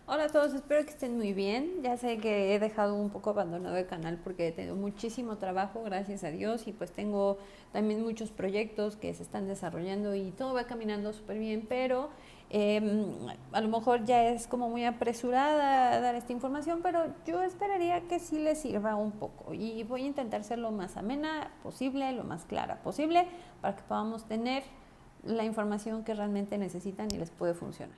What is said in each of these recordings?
Hola a todos, espero que estén muy bien. Ya sé que he dejado un poco abandonado el canal porque he tenido muchísimo trabajo, gracias a Dios, y pues tengo también muchos proyectos que se están desarrollando y todo va caminando súper bien, pero eh, a lo mejor ya es como muy apresurada dar esta información, pero yo esperaría que sí les sirva un poco y voy a intentar ser lo más amena posible, lo más clara posible, para que podamos tener la información que realmente necesitan y les puede funcionar.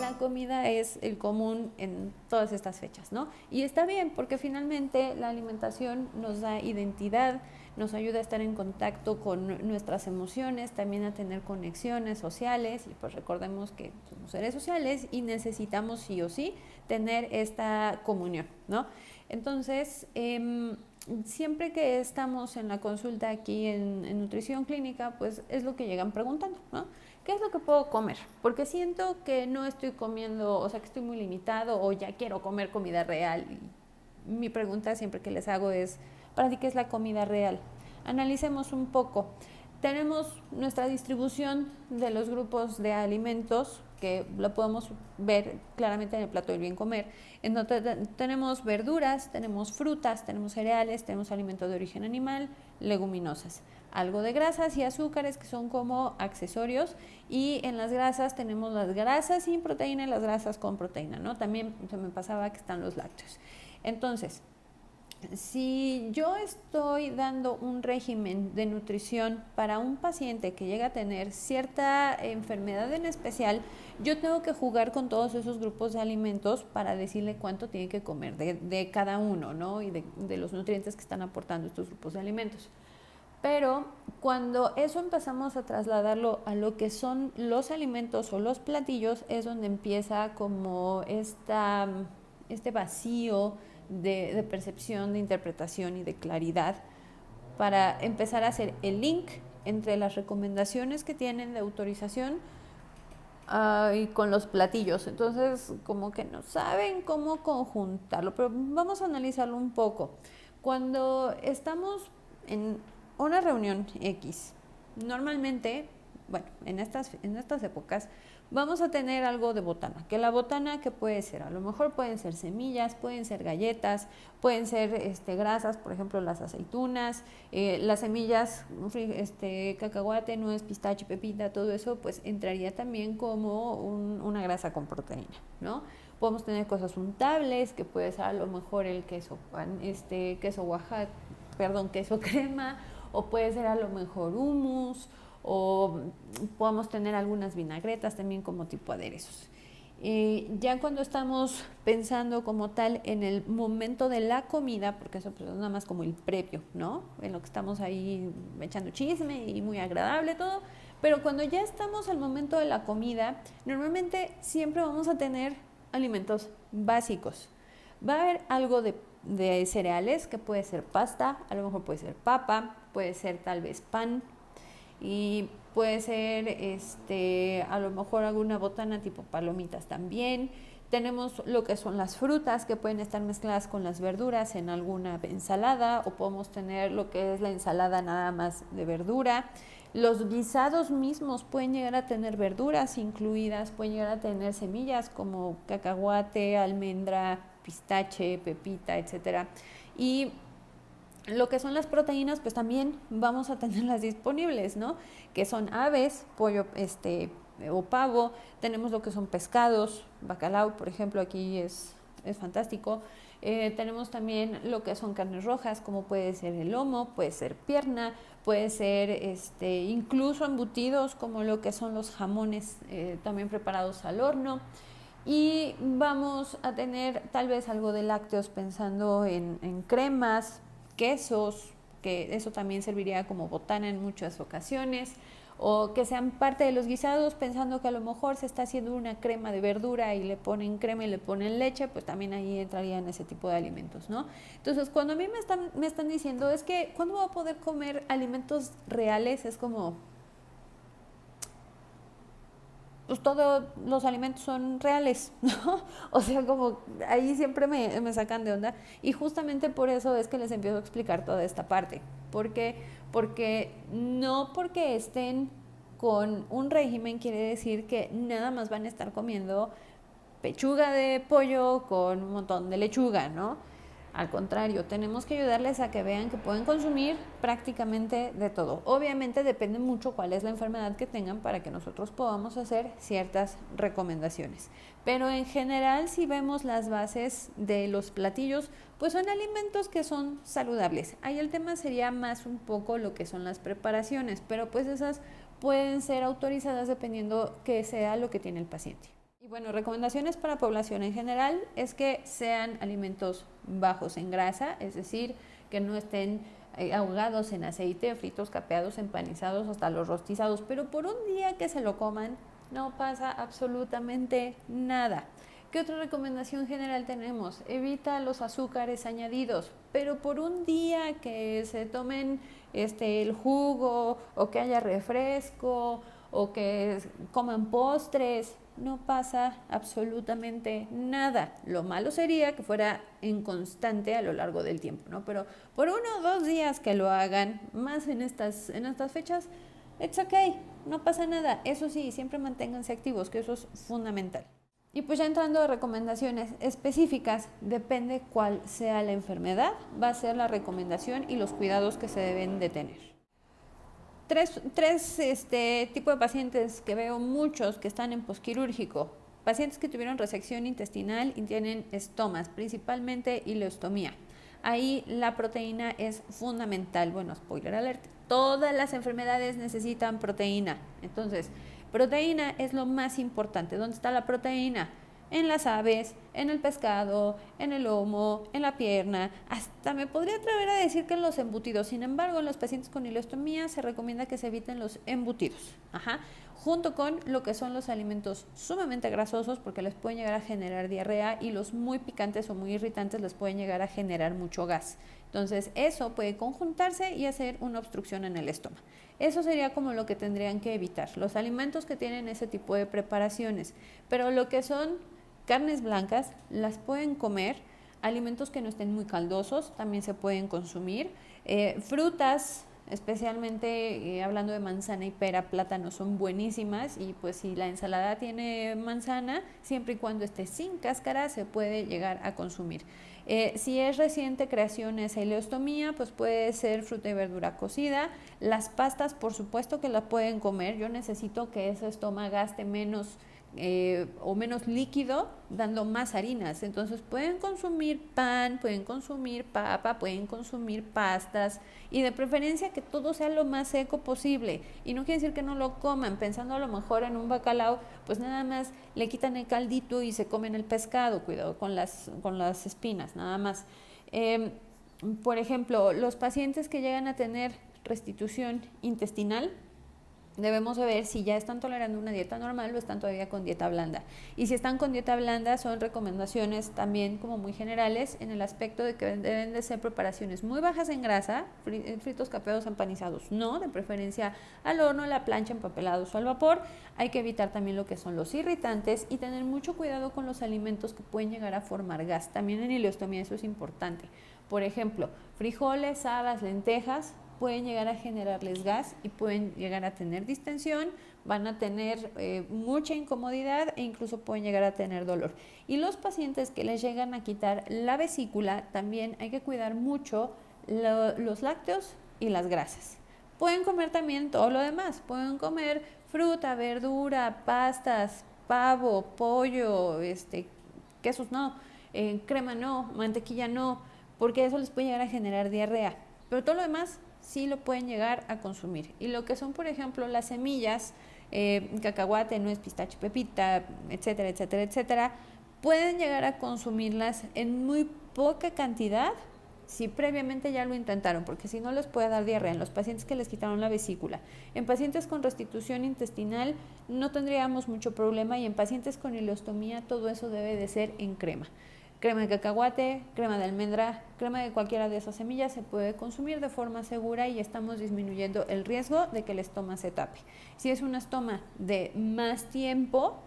La comida es el común en todas estas fechas, ¿no? Y está bien porque finalmente la alimentación nos da identidad, nos ayuda a estar en contacto con nuestras emociones, también a tener conexiones sociales y pues recordemos que somos seres sociales y necesitamos sí o sí tener esta comunión, ¿no? Entonces, siempre que estamos en la consulta aquí en nutrición clínica, pues es lo que llegan preguntando, ¿no? ¿Qué es lo que puedo comer? Porque siento que no estoy comiendo, o sea, que estoy muy limitado o ya quiero comer comida real. Y mi pregunta siempre que les hago es, ¿para ti qué es la comida real? Analicemos un poco. Tenemos nuestra distribución de los grupos de alimentos, que lo podemos ver claramente en el plato del bien comer, en donde tenemos verduras, tenemos frutas, tenemos cereales, tenemos alimentos de origen animal, leguminosas, algo de grasas y azúcares que son como accesorios, y en las grasas tenemos las grasas sin proteína y las grasas con proteína, ¿no? También se me pasaba que están los lácteos. Entonces, si yo estoy dando un régimen de nutrición para un paciente que llega a tener cierta enfermedad en especial, yo tengo que jugar con todos esos grupos de alimentos para decirle cuánto tiene que comer de cada uno, ¿no? Y de los nutrientes que están aportando estos grupos de alimentos. Pero cuando eso empezamos a trasladarlo a lo que son los alimentos o los platillos, es donde empieza como este vacío de percepción, de interpretación y de claridad para empezar a hacer el link entre las recomendaciones que tienen de autorización y con los platillos. Entonces, como que no saben cómo conjuntarlo, pero vamos a analizarlo un poco. Cuando estamos en una reunión X, normalmente, bueno, en estas épocas, vamos a tener algo de botana. Que la botana, ¿qué puede ser? A lo mejor pueden ser semillas, pueden ser galletas, pueden ser grasas, por ejemplo, las aceitunas, las semillas, cacahuate, nuez, pistache, pepita, todo eso, pues entraría también como una grasa con proteína, ¿no? Podemos tener cosas untables, que puede ser a lo mejor el queso, queso Oaxaca, perdón, queso crema, o puede ser a lo mejor hummus, o podemos tener algunas vinagretas también como tipo aderezos. Ya cuando estamos pensando como tal en el momento de la comida, porque eso pues es nada más como el previo, ¿no? En lo que estamos ahí echando chisme y muy agradable todo, pero cuando ya estamos al momento de la comida, normalmente siempre vamos a tener alimentos básicos. Va a haber algo de cereales, que puede ser pasta, a lo mejor puede ser papa, puede ser tal vez pan, y puede ser a lo mejor alguna botana tipo palomitas también. Tenemos lo que son las frutas, que pueden estar mezcladas con las verduras en alguna ensalada, o podemos tener lo que es la ensalada nada más de verdura. Los guisados mismos pueden llegar a tener verduras incluidas, pueden llegar a tener semillas como cacahuate, almendra, pistache, pepita, etcétera. Y lo que son las proteínas, pues también vamos a tenerlas disponibles, ¿no? Que son aves, pollo, o pavo. Tenemos lo que son pescados, bacalao, por ejemplo, aquí es fantástico. Tenemos también lo que son carnes rojas, como puede ser el lomo, puede ser pierna, puede ser incluso embutidos, como lo que son los jamones, también preparados al horno. Y vamos a tener tal vez algo de lácteos pensando en cremas, quesos, que eso también serviría como botana en muchas ocasiones, o que sean parte de los guisados, pensando que a lo mejor se está haciendo una crema de verdura y le ponen crema y le ponen leche, pues también ahí entrarían ese tipo de alimentos, ¿no? Entonces, cuando a mí me están diciendo, es que, ¿cuándo voy a poder comer alimentos reales? Es como, pues todos los alimentos son reales, ¿no? O sea, como ahí siempre me sacan de onda. Y justamente por eso es que les empiezo a explicar toda esta parte. ¿Por qué? Porque no porque estén con un régimen quiere decir que nada más van a estar comiendo pechuga de pollo con un montón de lechuga, ¿no? Al contrario, tenemos que ayudarles a que vean que pueden consumir prácticamente de todo. Obviamente depende mucho cuál es la enfermedad que tengan para que nosotros podamos hacer ciertas recomendaciones. Pero en general, si vemos las bases de los platillos, pues son alimentos que son saludables. Ahí el tema sería más un poco lo que son las preparaciones, pero pues esas pueden ser autorizadas dependiendo que sea lo que tiene el paciente. Y bueno, recomendaciones para población en general es que sean alimentos bajos en grasa, es decir, que no estén ahogados en aceite, fritos, capeados, empanizados, hasta los rostizados, pero por un día que se lo coman no pasa absolutamente nada. ¿Qué otra recomendación general tenemos? Evita los azúcares añadidos, pero por un día que se tomen el jugo o que haya refresco o que coman postres, no pasa absolutamente nada. Lo malo sería que fuera en constante a lo largo del tiempo, ¿no? Pero por 1 o 2 días que lo hagan, más en estas fechas, it's okay, no pasa nada. Eso sí, siempre manténganse activos, que eso es fundamental. Y pues ya entrando a recomendaciones específicas, depende cuál sea la enfermedad, va a ser la recomendación y los cuidados que se deben de tener. Tres tipos de pacientes que veo muchos que están en posquirúrgico. Pacientes que tuvieron resección intestinal y tienen estomas, principalmente ileostomía. Ahí la proteína es fundamental. Bueno, spoiler alert, todas las enfermedades necesitan proteína. Entonces, proteína es lo más importante. ¿Dónde está la proteína? En las aves, en el pescado, en el lomo, en la pierna, hasta me podría atrever a decir que en los embutidos. Sin embargo, en los pacientes con ileostomía se recomienda que se eviten los embutidos, junto con lo que son los alimentos sumamente grasosos, porque les pueden llegar a generar diarrea, y los muy picantes o muy irritantes les pueden llegar a generar mucho gas. Entonces eso puede conjuntarse y hacer una obstrucción en el estómago. Eso sería como lo que tendrían que evitar, los alimentos que tienen ese tipo de preparaciones. Pero lo que son carnes blancas las pueden comer, alimentos que no estén muy caldosos también se pueden consumir, frutas, especialmente hablando de manzana y pera, plátano, son buenísimas, y pues si la ensalada tiene manzana, siempre y cuando esté sin cáscara, se puede llegar a consumir. Si es reciente creación esa ileostomía, pues puede ser fruta y verdura cocida. Las pastas, por supuesto que las pueden comer. Yo necesito que ese estómago gaste menos o menos líquido, dando más harinas. Entonces pueden consumir pan, pueden consumir papa, pueden consumir pastas, y de preferencia que todo sea lo más seco posible. Y no quiere decir que no lo coman, pensando a lo mejor en un bacalao, pues nada más le quitan el caldito y se comen el pescado. Cuidado con las espinas, nada más. Por ejemplo, los pacientes que llegan a tener restitución intestinal, debemos ver si ya están tolerando una dieta normal o están todavía con dieta blanda. Y si están con dieta blanda, son recomendaciones también como muy generales en el aspecto de que deben de ser preparaciones muy bajas en grasa, fritos, capeados, empanizados, no, de preferencia al horno, a la plancha, empapelados o al vapor. Hay que evitar también lo que son los irritantes y tener mucho cuidado con los alimentos que pueden llegar a formar gas. También en ileostomía eso es importante. Por ejemplo, frijoles, habas, lentejas pueden llegar a generarles gas y pueden llegar a tener distensión, van a tener mucha incomodidad e incluso pueden llegar a tener dolor. Y los pacientes que les llegan a quitar la vesícula, también hay que cuidar mucho los lácteos y las grasas. Pueden comer también todo lo demás, pueden comer fruta, verdura, pastas, pavo, pollo, quesos no, crema no, mantequilla no, porque eso les puede llegar a generar diarrea. Pero todo lo demás sí lo pueden llegar a consumir. Y lo que son, por ejemplo, las semillas, cacahuate, nuez, pistache, pepita, etcétera, etcétera, etcétera, pueden llegar a consumirlas en muy poca cantidad si previamente ya lo intentaron, porque si no les puede dar diarrea en los pacientes que les quitaron la vesícula. En pacientes con restitución intestinal no tendríamos mucho problema, y en pacientes con ileostomía todo eso debe de ser en crema. Crema de cacahuate, crema de almendra, crema de cualquiera de esas semillas se puede consumir de forma segura y estamos disminuyendo el riesgo de que el estómago se tape. Si es un estómago de más tiempo,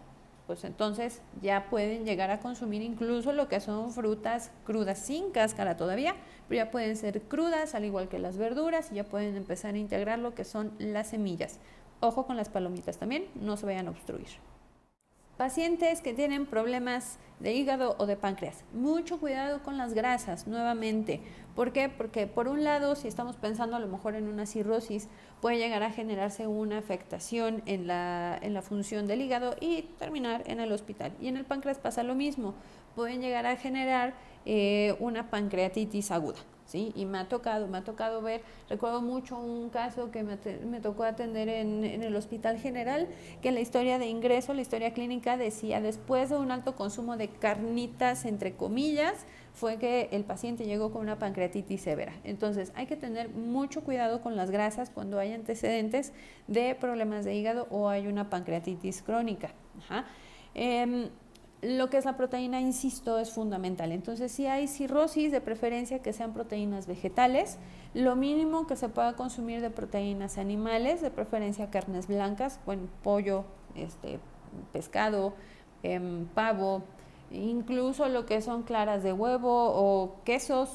pues entonces ya pueden llegar a consumir incluso lo que son frutas crudas, sin cáscara todavía, pero ya pueden ser crudas, al igual que las verduras, y ya pueden empezar a integrar lo que son las semillas. Ojo con las palomitas también, no se vayan a obstruir. Pacientes que tienen problemas de hígado o de páncreas, mucho cuidado con las grasas nuevamente. ¿Por qué? Porque por un lado, si estamos pensando a lo mejor en una cirrosis, puede llegar a generarse una afectación en la función del hígado y terminar en el hospital. Y en el páncreas pasa lo mismo, pueden llegar a generar una pancreatitis aguda. ¿Sí? Y me ha tocado ver, recuerdo mucho un caso que me tocó atender en el Hospital General, que la historia de ingreso, la historia clínica decía, después de un alto consumo de carnitas, entre comillas, fue que el paciente llegó con una pancreatitis severa. Entonces hay que tener mucho cuidado con las grasas cuando hay antecedentes de problemas de hígado o hay una pancreatitis crónica. Ajá. Lo que es la proteína, insisto, es fundamental. Entonces, si hay cirrosis, de preferencia que sean proteínas vegetales, lo mínimo que se pueda consumir de proteínas animales, de preferencia carnes blancas, bueno, pollo, pescado, pavo, incluso lo que son claras de huevo o quesos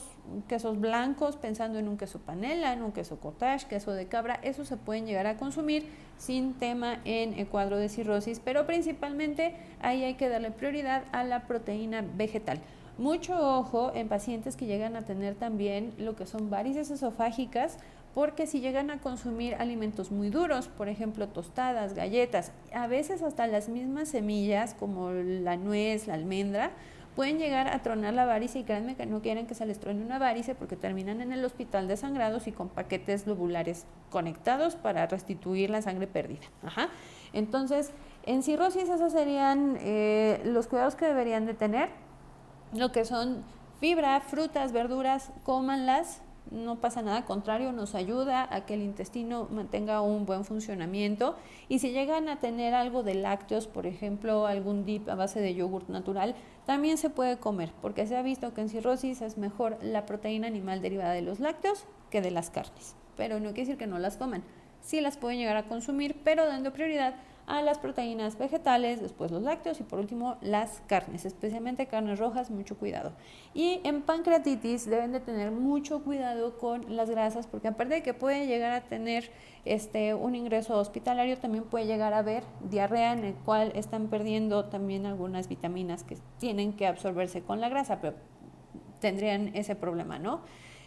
blancos, pensando en un queso panela, en un queso cottage, queso de cabra, eso se pueden llegar a consumir sin tema en el cuadro de cirrosis, pero principalmente ahí hay que darle prioridad a la proteína vegetal. Mucho ojo en pacientes que llegan a tener también lo que son varices esofágicas, porque si llegan a consumir alimentos muy duros, por ejemplo tostadas, galletas, a veces hasta las mismas semillas como la nuez, la almendra, pueden llegar a tronar la varice y créanme que no quieren que se les truene una varice porque terminan en el hospital desangrados y con paquetes lobulares conectados para restituir la sangre perdida. Ajá. Entonces, en cirrosis esos serían los cuidados que deberían de tener. Lo que son fibra, frutas, verduras, cómanlas, no pasa nada, contrario, nos ayuda a que el intestino mantenga un buen funcionamiento. Y si llegan a tener algo de lácteos, por ejemplo, algún dip a base de yogurt natural, también se puede comer, porque se ha visto que en cirrosis es mejor la proteína animal derivada de los lácteos que de las carnes. Pero no quiere decir que no las coman, sí las pueden llegar a consumir, pero dando prioridad a las proteínas vegetales, después los lácteos y por último las carnes, especialmente carnes rojas, mucho cuidado. Y en pancreatitis deben de tener mucho cuidado con las grasas, porque aparte de que puede llegar a tener un ingreso hospitalario, también puede llegar a haber diarrea en el cual están perdiendo también algunas vitaminas que tienen que absorberse con la grasa, pero tendrían ese problema, ¿no?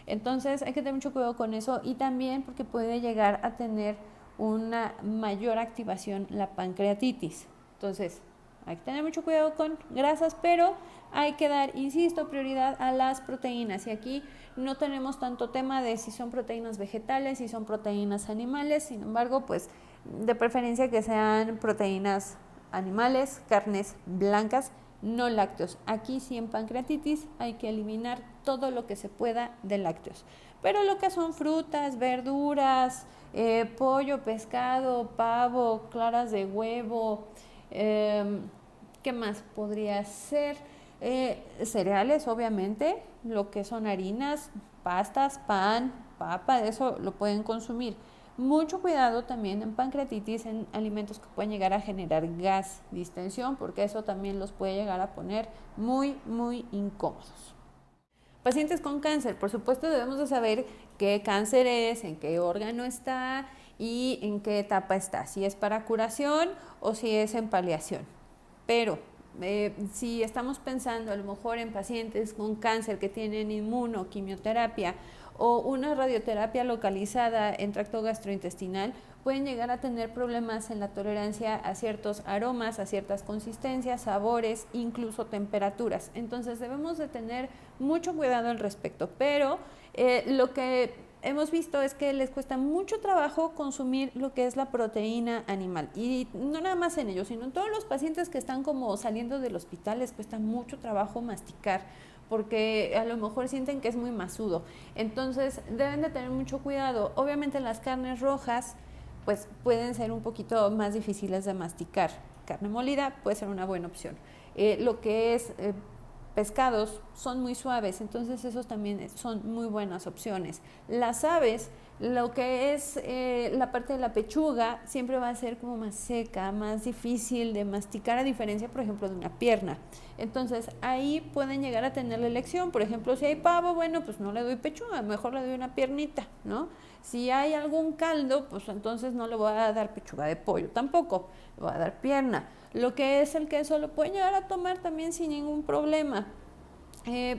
Entonces hay que tener mucho cuidado con eso y también porque puede llegar a tener una mayor activación la pancreatitis. Entonces hay que tener mucho cuidado con grasas, pero hay que dar, insisto, prioridad a las proteínas. Y aquí no tenemos tanto tema de si son proteínas vegetales, si son proteínas animales, sin embargo, pues de preferencia que sean proteínas animales, carnes blancas, no lácteos. Aquí sí en pancreatitis hay que eliminar todo lo que se pueda de lácteos. Pero lo que son frutas, verduras, pollo, pescado, pavo, claras de huevo, ¿qué más podría ser? Cereales, obviamente, lo que son harinas, pastas, pan, papa, eso lo pueden consumir. Mucho cuidado también en pancreatitis, en alimentos que pueden llegar a generar gas, distensión, porque eso también los puede llegar a poner muy, muy incómodos. Pacientes con cáncer, por supuesto debemos de saber qué cáncer es, en qué órgano está y en qué etapa está, si es para curación o si es en paliación. Pero si estamos pensando a lo mejor en pacientes con cáncer que tienen inmunoquimioterapia o una radioterapia localizada en tracto gastrointestinal, pueden llegar a tener problemas en la tolerancia a ciertos aromas, a ciertas consistencias, sabores, incluso temperaturas. Entonces debemos de tener mucho cuidado al respecto, pero lo que hemos visto es que les cuesta mucho trabajo consumir lo que es la proteína animal, y no nada más en ellos, sino en todos los pacientes que están como saliendo del hospital les cuesta mucho trabajo masticar, porque a lo mejor sienten que es muy masudo. Entonces deben de tener mucho cuidado. Obviamente las carnes rojas pues pueden ser un poquito más difíciles de masticar. Carne molida puede ser una buena opción. Lo que es pescados son muy suaves, entonces esos también son muy buenas opciones. Las aves Lo que es la parte de la pechuga siempre va a ser como más seca, más difícil de masticar, a diferencia, por ejemplo, de una pierna. Entonces, ahí pueden llegar a tener la elección. Por ejemplo, si hay pavo, bueno, pues no le doy pechuga, mejor le doy una piernita, ¿no? Si hay algún caldo, pues entonces no le voy a dar pechuga de pollo tampoco, le voy a dar pierna. Lo que es el queso lo pueden llegar a tomar también sin ningún problema.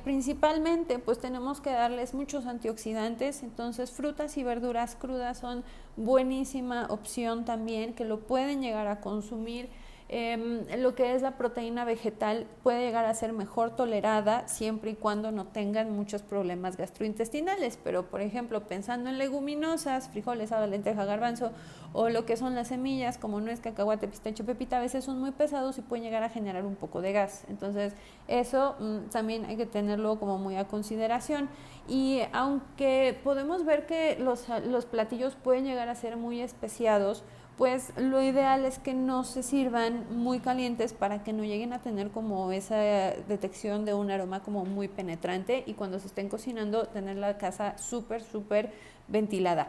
Principalmente pues tenemos que darles muchos antioxidantes, entonces frutas y verduras crudas son buenísima opción también, que lo pueden llegar a consumir. Lo que es la proteína vegetal puede llegar a ser mejor tolerada siempre y cuando no tengan muchos problemas gastrointestinales, pero por ejemplo pensando en leguminosas, frijoles, haba, lenteja, garbanzo, o lo que son las semillas como nuez, cacahuate, pistacho, pepita, a veces son muy pesados y pueden llegar a generar un poco de gas. Entonces eso también hay que tenerlo como muy a consideración. Y aunque podemos ver que los platillos pueden llegar a ser muy especiados, pues lo ideal es que no se sirvan muy calientes para que no lleguen a tener como esa detección de un aroma como muy penetrante, y cuando se estén cocinando tener la casa súper ventilada.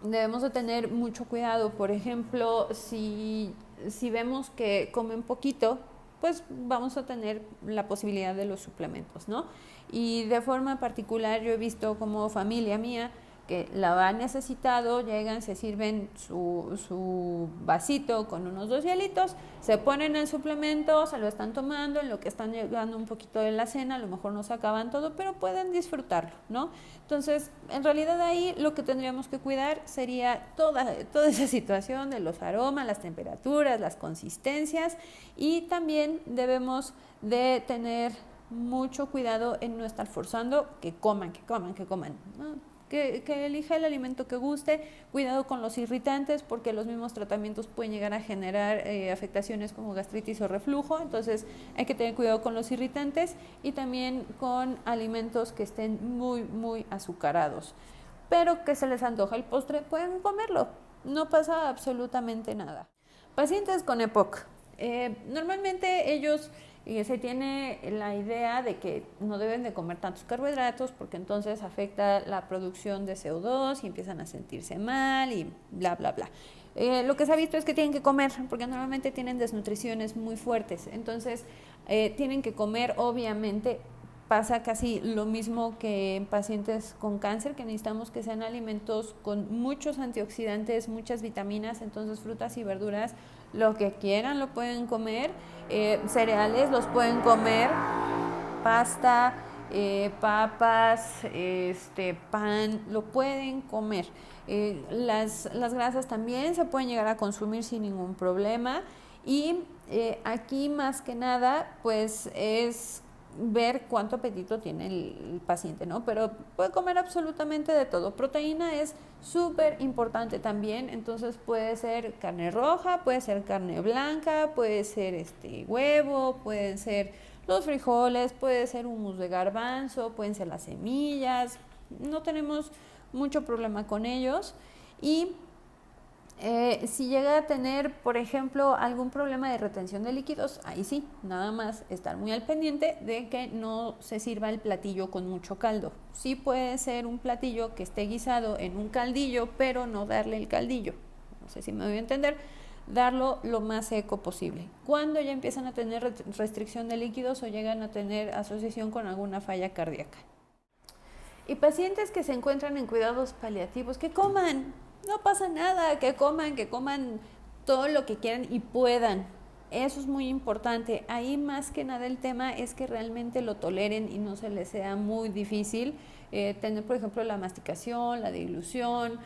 Debemos de tener mucho cuidado. Por ejemplo, si vemos que comen poquito, pues vamos a tener la posibilidad de los suplementos, ¿no? Y de forma particular yo he visto como familia mía que la han necesitado, llegan, se sirven su vasito con unos 2 hielitos, se ponen el suplemento, se lo están tomando, en lo que están llegando un poquito de la cena, a lo mejor no se acaban todo, pero pueden disfrutarlo, ¿no? Entonces, en realidad ahí lo que tendríamos que cuidar sería toda esa situación de los aromas, las temperaturas, las consistencias, y también debemos de tener mucho cuidado en no estar forzando que coman, ¿no? Que elija el alimento que guste. Cuidado con los irritantes, porque los mismos tratamientos pueden llegar a generar afectaciones como gastritis o reflujo, entonces hay que tener cuidado con los irritantes, y también con alimentos que estén muy azucarados. Pero que se les antoja el postre, pueden comerlo, no pasa absolutamente nada. Pacientes con EPOC. Normalmente ellos se tiene la idea de que no deben de comer tantos carbohidratos porque entonces afecta la producción de CO2 y empiezan a sentirse mal y bla. Lo que se ha visto es que tienen que comer porque normalmente tienen desnutriciones muy fuertes, entonces tienen que comer. Obviamente pasa casi lo mismo que en pacientes con cáncer, que necesitamos que sean alimentos con muchos antioxidantes, muchas vitaminas, entonces frutas y verduras, lo que quieran lo pueden comer, cereales los pueden comer, pasta, papas, pan, lo pueden comer. Las grasas también se pueden llegar a consumir sin ningún problema, y aquí más que nada pues es ver cuánto apetito tiene el paciente, ¿no? Pero puede comer absolutamente de todo. Proteína es súper importante también, entonces puede ser carne roja, puede ser carne blanca, puede ser huevo, pueden ser los frijoles, puede ser humus de garbanzo, pueden ser las semillas, no tenemos mucho problema con ellos. Y si llega a tener, por ejemplo, algún problema de retención de líquidos, ahí sí, nada más estar muy al pendiente de que no se sirva el platillo con mucho caldo. Sí puede ser un platillo que esté guisado en un caldillo, pero no darle el caldillo. No sé si me voy a entender. Darlo lo más seco posible. Cuando ya empiezan a tener restricción de líquidos o llegan a tener asociación con alguna falla cardíaca. Y pacientes que se encuentran en cuidados paliativos, que coman, no pasa nada, que coman todo lo que quieran y puedan. Eso es muy importante. Ahí más que nada el tema es que realmente lo toleren y no se les sea muy difícil tener, por ejemplo, la masticación, la dilución,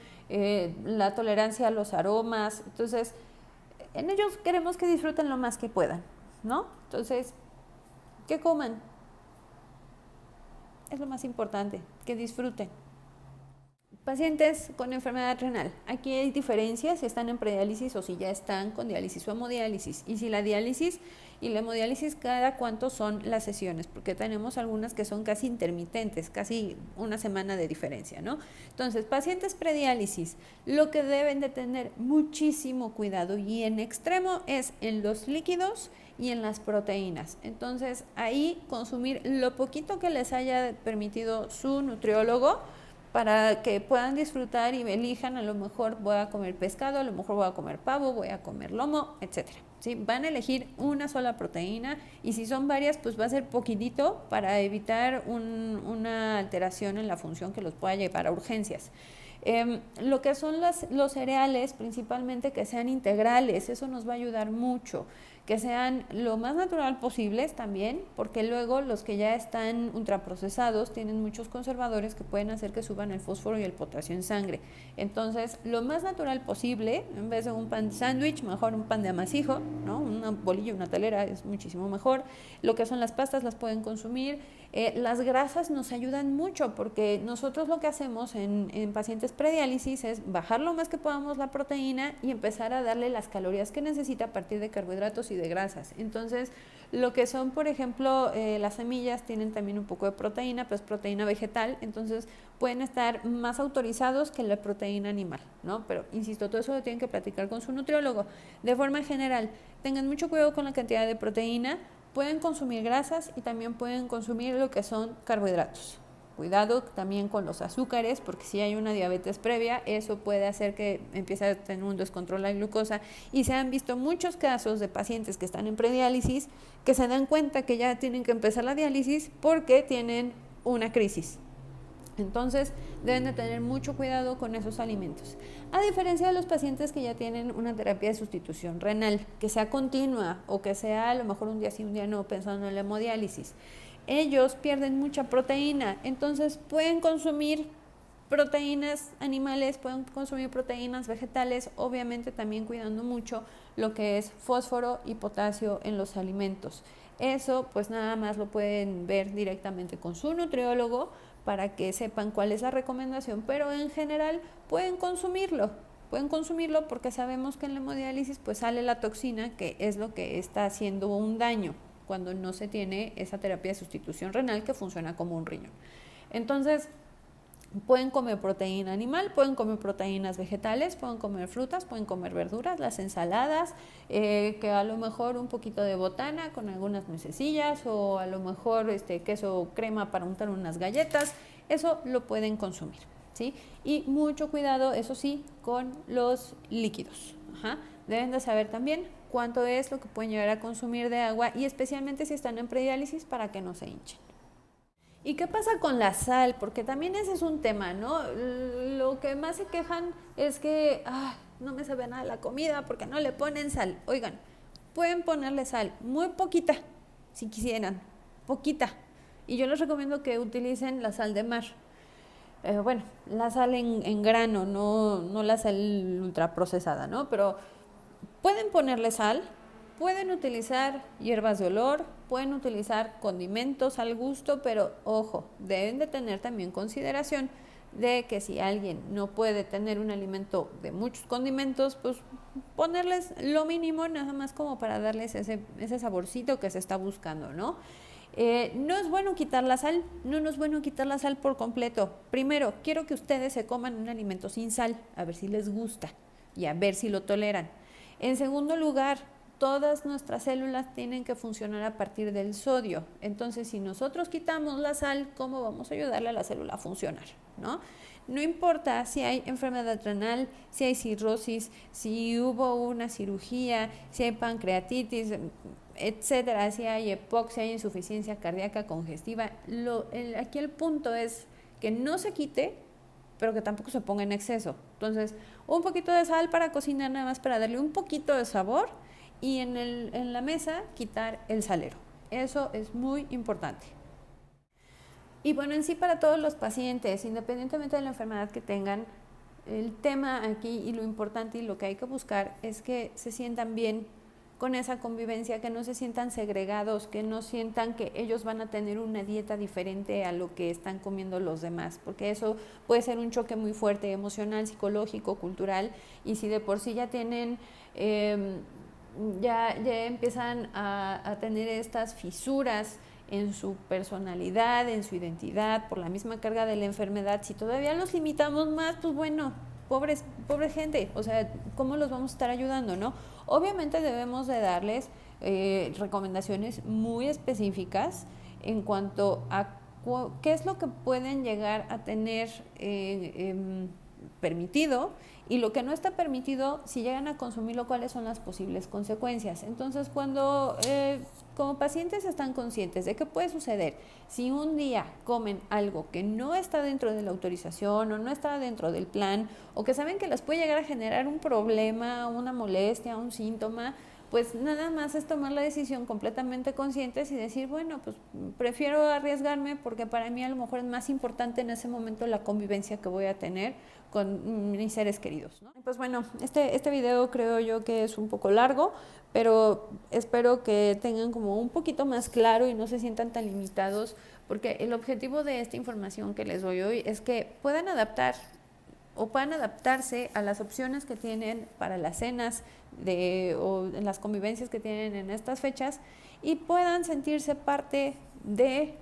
la tolerancia a los aromas. Entonces, en ellos queremos que disfruten lo más que puedan, ¿no? Entonces, que coman. Es lo más importante, que disfruten. Pacientes con enfermedad renal. Aquí hay diferencias si están en prediálisis o si ya están con diálisis o hemodiálisis. Y si la diálisis y la hemodiálisis, cada cuánto son las sesiones, porque tenemos algunas que son casi intermitentes, casi una semana de diferencia, ¿no? Entonces, pacientes prediálisis, lo que deben de tener muchísimo cuidado y en extremo es en los líquidos y en las proteínas. Entonces, ahí consumir lo poquito que les haya permitido su nutriólogo para que puedan disfrutar y elijan, a lo mejor voy a comer pescado, a lo mejor voy a comer pavo, voy a comer lomo, etcétera. ¿Sí? Van a elegir una sola proteína y si son varias, pues va a ser poquitito para evitar una alteración en la función que los pueda llevar a urgencias. Lo que son los cereales, principalmente que sean integrales, eso nos va a ayudar mucho, que sean lo más natural posibles también, porque luego los que ya están ultraprocesados tienen muchos conservadores que pueden hacer que suban el fósforo y el potasio en sangre. Entonces, lo más natural posible, en vez de un pan de sándwich, mejor un pan de amasijo, ¿no? Una bolilla, una telera es muchísimo mejor. Lo que son las pastas las pueden consumir. Las grasas nos ayudan mucho porque nosotros lo que hacemos en pacientes prediálisis es bajar lo más que podamos la proteína y empezar a darle las calorías que necesita a partir de carbohidratos y de grasas. Entonces, lo que son, por ejemplo, las semillas tienen también un poco de proteína, pero es proteína vegetal, entonces pueden estar más autorizados que la proteína animal, ¿no? Pero, insisto, todo eso lo tienen que platicar con su nutriólogo. De forma general, tengan mucho cuidado con la cantidad de proteína. Pueden consumir grasas y también pueden consumir lo que son carbohidratos. Cuidado también con los azúcares, porque si hay una diabetes previa, eso puede hacer que empiece a tener un descontrol de glucosa. Y se han visto muchos casos de pacientes que están en prediálisis que se dan cuenta que ya tienen que empezar la diálisis porque tienen una crisis. Entonces, deben de tener mucho cuidado con esos alimentos. A diferencia de los pacientes que ya tienen una terapia de sustitución renal, que sea continua o que sea a lo mejor un día sí, un día no, pensando en la hemodiálisis, ellos pierden mucha proteína, entonces pueden consumir proteínas animales, pueden consumir proteínas vegetales, obviamente también cuidando mucho lo que es fósforo y potasio en los alimentos. Eso pues nada más lo pueden ver directamente con su nutriólogo para que sepan cuál es la recomendación, pero en general pueden consumirlo porque sabemos que en la hemodiálisis pues sale la toxina, que es lo que está haciendo un daño cuando no se tiene esa terapia de sustitución renal que funciona como un riñón. Entonces, pueden comer proteína animal, pueden comer proteínas vegetales, pueden comer frutas, pueden comer verduras, las ensaladas, que a lo mejor un poquito de botana con algunas nuececillas o a lo mejor queso crema para untar unas galletas, eso lo pueden consumir, ¿sí? Y mucho cuidado, eso sí, con los líquidos. Deben de saber también cuánto es lo que pueden llegar a consumir de agua y especialmente si están en prediálisis para que no se hinchen. ¿Y qué pasa con la sal? Porque también ese es un tema, ¿no? Lo que más se quejan es que no me sabe nada la comida porque no le ponen sal. Oigan, pueden ponerle sal, muy poquita, si quisieran, poquita. Y yo les recomiendo que utilicen la sal de mar. Bueno, la sal en grano, no la sal ultraprocesada, ¿no? Pero pueden ponerle sal, pueden utilizar hierbas de olor, pueden utilizar condimentos al gusto, pero ojo, deben de tener también consideración de que si alguien no puede tener un alimento de muchos condimentos, pues ponerles lo mínimo nada más como para darles ese saborcito que se está buscando, ¿no? No es bueno quitar la sal, no es bueno quitar la sal por completo. Primero, quiero que ustedes se coman un alimento sin sal, a ver si les gusta y a ver si lo toleran. En segundo lugar, todas nuestras células tienen que funcionar a partir del sodio. Entonces, si nosotros quitamos la sal, ¿cómo vamos a ayudarle a la célula a funcionar? No importa si hay enfermedad renal, si hay cirrosis, si hubo una cirugía, si hay pancreatitis, etcétera, si hay EPOC, si hay insuficiencia cardíaca congestiva. Aquí el punto es que no se quite, pero que tampoco se ponga en exceso. Entonces, un poquito de sal para cocinar, nada más para darle un poquito de sabor, y en la mesa quitar el salero. Eso es muy importante. Y bueno, en sí para todos los pacientes, independientemente de la enfermedad que tengan, el tema aquí y lo importante y lo que hay que buscar es que se sientan bien con esa convivencia, que no se sientan segregados, que no sientan que ellos van a tener una dieta diferente a lo que están comiendo los demás, porque eso puede ser un choque muy fuerte, emocional, psicológico, cultural, y si de por sí ya tienen, ya empiezan a tener estas fisuras en su personalidad, en su identidad, por la misma carga de la enfermedad, si todavía los limitamos más, pues bueno, pobre gente, o sea, ¿cómo los vamos a estar ayudando, no? Obviamente debemos de darles recomendaciones muy específicas en cuanto a qué es lo que pueden llegar a tener permitido y lo que no está permitido, si llegan a consumirlo, cuáles son las posibles consecuencias. Entonces, cuando como pacientes están conscientes de qué puede suceder si un día comen algo que no está dentro de la autorización o no está dentro del plan, o que saben que les puede llegar a generar un problema, una molestia, un síntoma, pues nada más es tomar la decisión completamente conscientes y decir, bueno, pues prefiero arriesgarme porque para mí a lo mejor es más importante en ese momento la convivencia que voy a tener con mis seres queridos, ¿no? Pues bueno, este video creo yo que es un poco largo, pero espero que tengan como un poquito más claro y no se sientan tan limitados, porque el objetivo de esta información que les doy hoy es que puedan adaptar o puedan adaptarse a las opciones que tienen para las cenas o en las convivencias que tienen en estas fechas y puedan sentirse parte de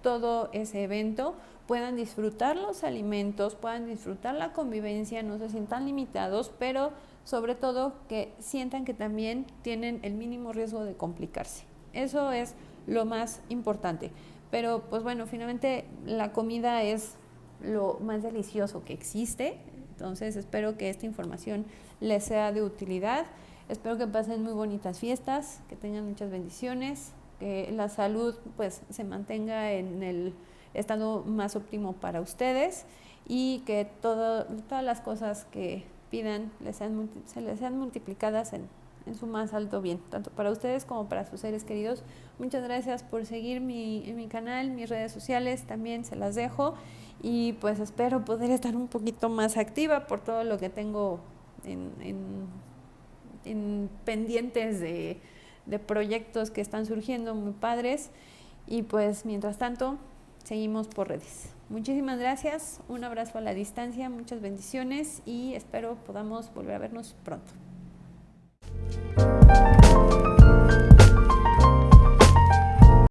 todo ese evento, puedan disfrutar los alimentos, puedan disfrutar la convivencia, no se sientan limitados, pero sobre todo que sientan que también tienen el mínimo riesgo de complicarse. Eso es lo más importante. Pero pues bueno, finalmente la comida es lo más delicioso que existe, entonces espero que esta información les sea de utilidad, espero que pasen muy bonitas fiestas, que tengan muchas bendiciones, que la salud pues se mantenga en el estado más óptimo para ustedes y que todas las cosas que pidan se les sean multiplicadas en su más alto bien, tanto para ustedes como para sus seres queridos. Muchas gracias por seguir mi canal, mis redes sociales, también se las dejo y pues espero poder estar un poquito más activa por todo lo que tengo en pendientes de proyectos que están surgiendo muy padres y pues mientras tanto seguimos por redes. Muchísimas gracias, un abrazo a la distancia, muchas bendiciones y espero podamos volver a vernos pronto.